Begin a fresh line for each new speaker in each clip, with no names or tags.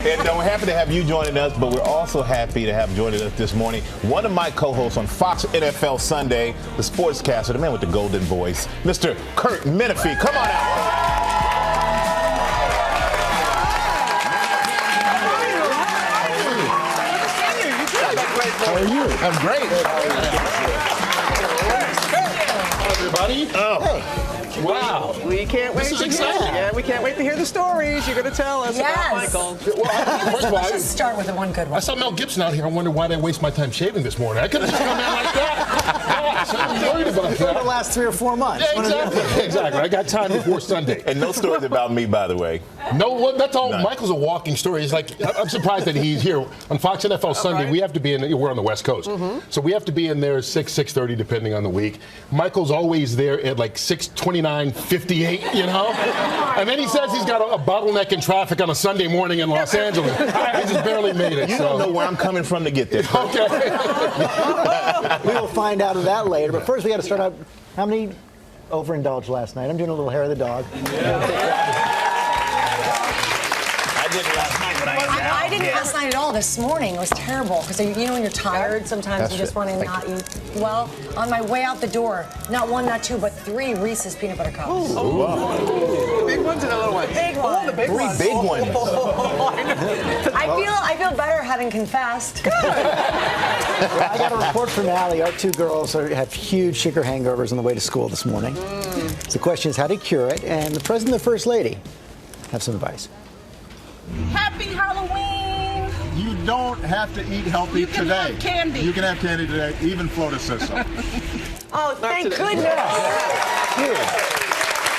And we're happy to have you joining us, but we're also happy to have joining us this morning one of my co-hosts on Fox NFL Sunday, the sportscaster, the man with the golden voice, Mr. Kurt Menefee. Come on out.
How are you?
I'm great.
Hi, everybody.
Oh.
Hey. Wow.
We can't wait to hear. Yeah, we can't wait to hear the stories you're going to tell us about Michael.
Well, first of all,
Let's just start with the one good one.
I saw Mel Gibson out here. I wonder why they waste my time shaving this morning. I could have just come out like that. So I'm worried about
For the
that.
last 3 or 4 months.
Yeah, exactly. I got time before Sunday.
And no stories about me, by the way.
No, well, that's all.
None.
Michael's a walking story. He's like, I'm surprised that he's here on Fox NFL Sunday.
right.
We have to be in. We're on the West Coast, so we have to be in there 6:30, depending on the week. Michael's always there at like 6:29, 58. You know, and then he says he's got a bottleneck in traffic on a Sunday morning in Los Angeles. He just barely made it.
You don't know where I'm coming from to get there.
Okay.
We will find out of that later. But first, we got to start out. How many overindulged last night? I'm doing a little hair of the dog.
I did it last night when
I didn't last night at all. This morning it was terrible because you know when you're tired, sometimes
That's
you just
it.
want to not eat. Well, on my way out the door, not 1, not 2, but 3 Reese's peanut butter cups.
Big ones and a little one.
Big one.
The big
Three
ones.
big ones.
I feel better having confessed.
Well, I got a report from Allie. Our 2 girls have huge sugar hangovers on the way to school this morning. So the question is how to cure it. And the president and the first lady have some advice.
Happy Halloween!
You don't have to eat healthy
You can
today.
have candy.
You can have candy today. Even Florida says so.
Oh, thank
today.
goodness.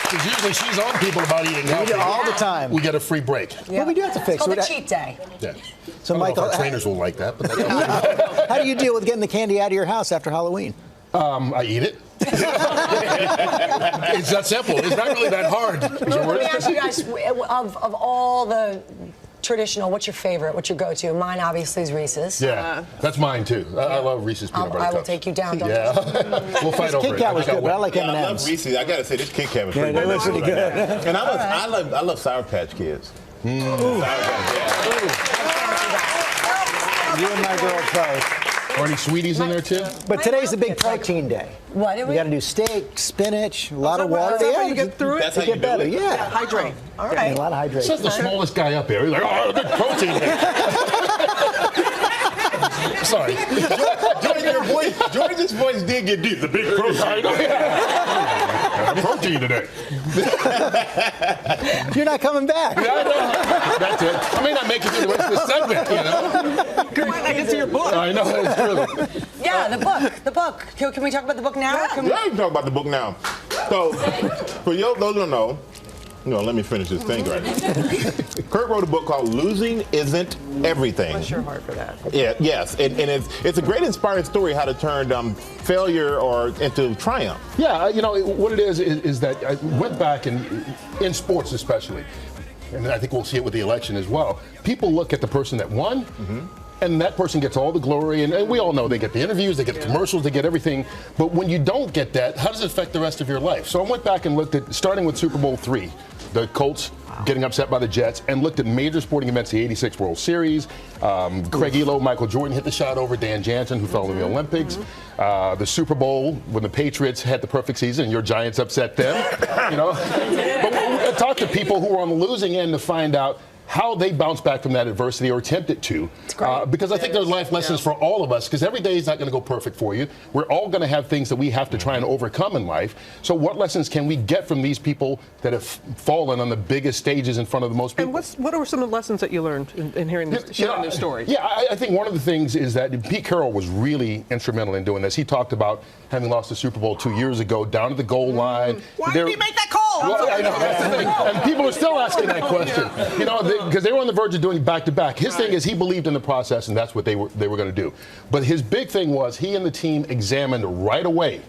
Because usually she's on people about eating
We
healthy.
do all the time.
We get a free break.
Well, we do have to fix
It's called
it.
a cheat day.
Yeah.
So,
I don't know
Michael,
if our trainers will like that, but that's okay.
how do you deal with getting the candy out of your house after Halloween?
I eat it. It's that simple. It's not really that hard.
Let me ask you guys, of all the traditional, what's your favorite? What's your go-to? Mine obviously is Reese's.
Yeah, that's mine too. I love Reese's peanut butter
I will
cups.
take you down. Don't
Yeah, we'll fight over
Kit
it.
Kat was
think
good, but I
win.
like
Yeah, I love
M&M's.
Reese's. I gotta say, this Kit Kat was
Yeah,
pretty
that was pretty good.
And I love Sour Patch Kids. Sour Patch,
You and my girls both.
Are any sweeties in there too?
But today's the big protein day.
What do
We got to do steak, spinach, a lot of water.
Is that how you get through it?
That's
to
how you
get
do
better.
it.
Yeah.
Hydrate.
All
And
right.
a lot of hydration.
Says the smallest guy up there. He's like, oh, good protein here. Sorry.
George's voice did get deep. The big protein.
I know, yeah. Protein today.
You're not coming back.
I know. That's it. I may not make it through the rest of the segment, you know.
Come on, I get to your book.
I know, it's true.
Yeah, the book. Can we talk about the book now? Can we-
Yeah, you can talk about the book now. So, for those who don't know, let me finish this thing right. Kurt wrote a book called Losing Isn't Everything.
Bless your heart for that.
Yeah, yes, and it's a great inspiring story how to turn failure into triumph.
Yeah, what it is that I went back and in sports especially, and I think we'll see it with the election as well. People look at the person that won, and that person gets all the glory, and we all know they get the interviews, they get the commercials, they get everything. But when you don't get that, how does it affect the rest of your life? So I went back and looked at, starting with Super Bowl III, the Colts getting upset by the Jets, and looked at major sporting events, the '86 World Series. Craig Elo, Michael Jordan hit the shot over Dan Jansen, who fell in the Olympics. The Super Bowl when the Patriots had the perfect season, and your Giants upset them. But I talked to people who were on the losing end to find out how they bounce back from that adversity or attempt it to. Because I think there's life lessons for all of us, because every day is not going to go perfect for you. We're all going to have things that we have to try and overcome in life. So what lessons can we get from these people that have fallen on the biggest stages in front of the most people?
And what are some of the lessons that you learned in hearing this, sharing their stories?
Yeah, I think one of the things is that Pete Carroll was really instrumental in doing this. He talked about having lost the Super Bowl 2 years ago, down at the goal line.
Why did he make that call?
Well, I know, that's the thing. And people are still asking that question. Because they were on the verge of doing back-to-back. His thing is he believed in the process, and that's what they were going to do. But his big thing was he and the team examined right away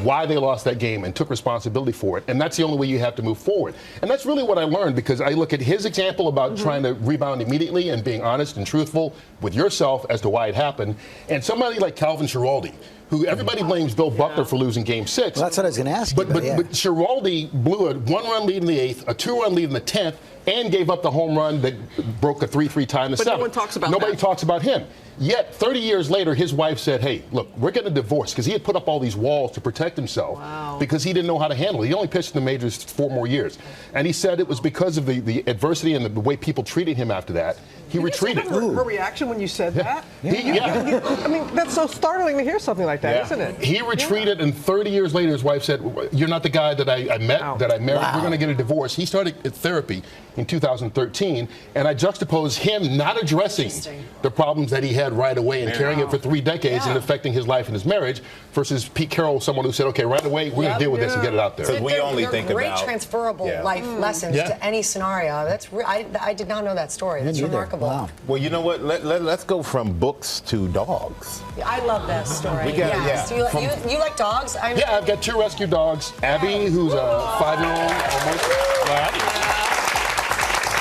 why they lost that game and took responsibility for it. And that's the only way you have to move forward. And that's really what I learned, because I look at his example about trying to rebound immediately and being honest and truthful with yourself as to why it happened. And somebody like Calvin Schiraldi, who everybody blames Bill Buckner for losing Game 6.
Well, that's what I was going to ask you.
But Schiraldi blew a 1-run lead in the 8th, a 2-run lead in the 10th, and gave up the home run that broke a 3-3 tie in the 7th.
But no one talks about
Nobody
that.
talks about him. Yet 30 years later, his wife said, hey, look, we're getting a divorce, because he had put up all these walls to protect himself because he didn't know how to handle it. He only pitched in the majors 4 more years. And he said it was because of the adversity and the way people treated him after that. He retreated.
Her reaction when you said that?
Yeah.
I mean, that's so startling to hear something like that, isn't it?
He retreated, and 30 years later, his wife said, you're not the guy that I met, that I married. We're going to get a divorce. He started therapy in 2013, and I juxtapose him not addressing the problems that he had right away and carrying it for 3 decades and affecting his life and his marriage, versus Pete Carroll, someone who said, okay, right away, we're going to deal with this and get it out there.
Because we only
They're
think
great
about
transferable life lessons to any scenario. That's I did not know that story. That's remarkable.
Wow.
Well, you know what? Let's go from books to dogs.
I love that story.
We got-
yes. You like dogs?
Yeah, I've got 2 rescue dogs. Abby, who's a 5-year-old, almost lab.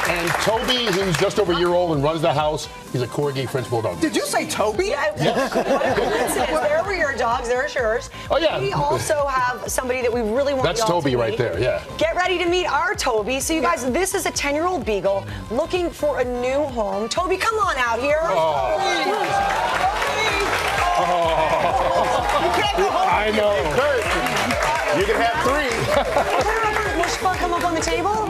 And Toby, who's just over a year old and runs the house. He's a Corgi French Bulldog.
Did you say Toby?
Yeah. What a coincidence. There were your dogs. There's yours.
Oh, yeah.
We also have somebody that we really want
That's
y'all
Toby
to meet.
right there, yeah.
Get ready to meet our Toby. So you guys, this is a 10-year-old beagle looking for a new home. Toby, come on out here.
I know.
Kurt, you can have 3.
Mushba, come up on the table.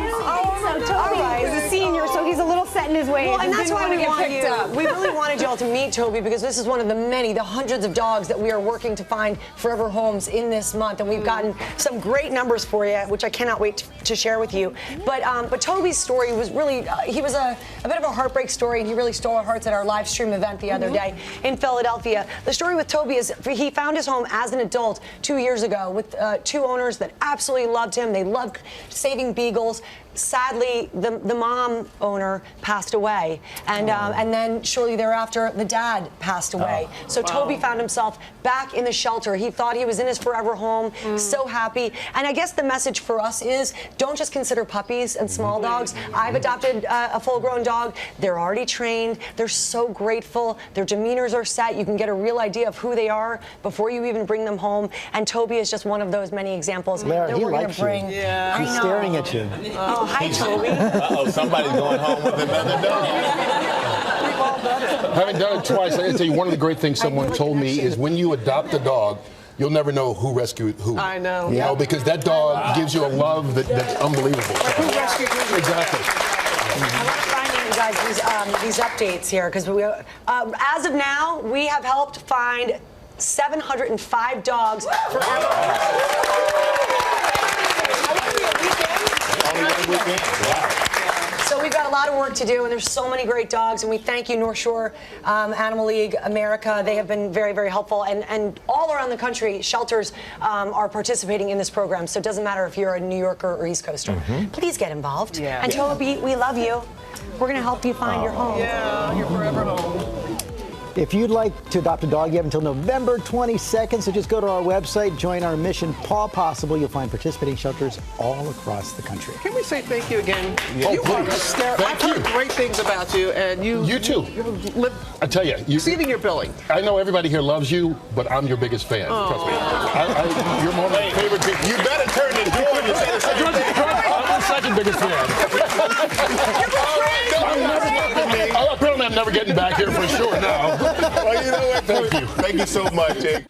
Toby is a senior, so he's a little set in his ways.
Well, and that's why we
get
wanted
picked up.
we really wanted y'all to meet Toby, because this is one of the hundreds of dogs that we are working to find forever homes in this month, and we've gotten some great numbers for you, which I cannot wait to share with you. But Toby's story was really he was a bit of a heartbreak story, and he really stole our hearts at our live stream event the other day in Philadelphia. The story with Toby is he found his home as an adult 2 years ago with 2 owners that absolutely loved him. They loved saving beagles. Sadly, the mom owner passed away, and then shortly thereafter, the dad passed away. So Toby found himself back in the shelter. He thought he was in his forever home, so happy. And I guess the message for us is, don't just consider puppies and small dogs. I've adopted a full-grown dog. They're already trained. They're so grateful. Their demeanors are set. You can get a real idea of who they are before you even bring them home. And Toby is just one of those many examples
Larry,
that
he
we're going
likes
to bring.
you.
Yeah,
He's
I know.
staring at you.
Oh, hi, Toby.
Uh-oh, somebody's going home with another dog.
Having done it twice, I can tell you one of the great things someone told me is when you adopt a dog, you'll never know who rescued who.
I know.
You know, because that dog gives you a love that's unbelievable.
Who rescued who?
Exactly.
I want to find you guys these updates here, because as of now, we have helped find 705 dogs forever. So we've got a lot of work to do, and there's so many great dogs, and we thank you, North Shore Animal League America. They have been very, very helpful, and all around the country, shelters are participating in this program, so it doesn't matter if you're a New Yorker or East Coaster. Please get involved.
Yeah.
And Toby, we love you. We're going to help you find your home.
Yeah, you're forever home.
If you'd like to adopt a dog, you have until November 22nd, so just go to our website, join our mission, Paw Possible. You'll find participating shelters all across the country.
Can we say thank you again?
Oh,
You are
please.
hysterical. I've
Thank
heard
you.
great things about you, and
You too.
live
I tell you,
exceeding your billing.
I know everybody here loves you, but I'm your biggest fan. Trust me. You're one of my favorite people.
You better turn to George and say the same thing.
I'm the second biggest fan. Apparently, I'm never getting back here for sure now.
Well, you know what?
Thank you.
Thank you so much, Jake.